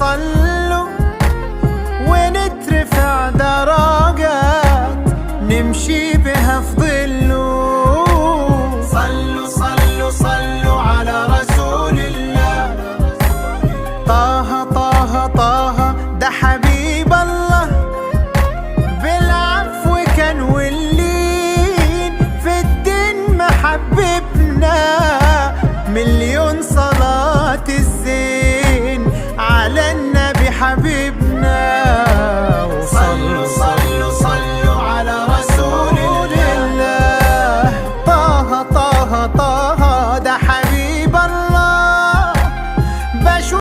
صلوا ونترفع درجات نمشي بها في ظله. صلوا صلوا صلوا على رسول الله. طه طه طه ده حبيبي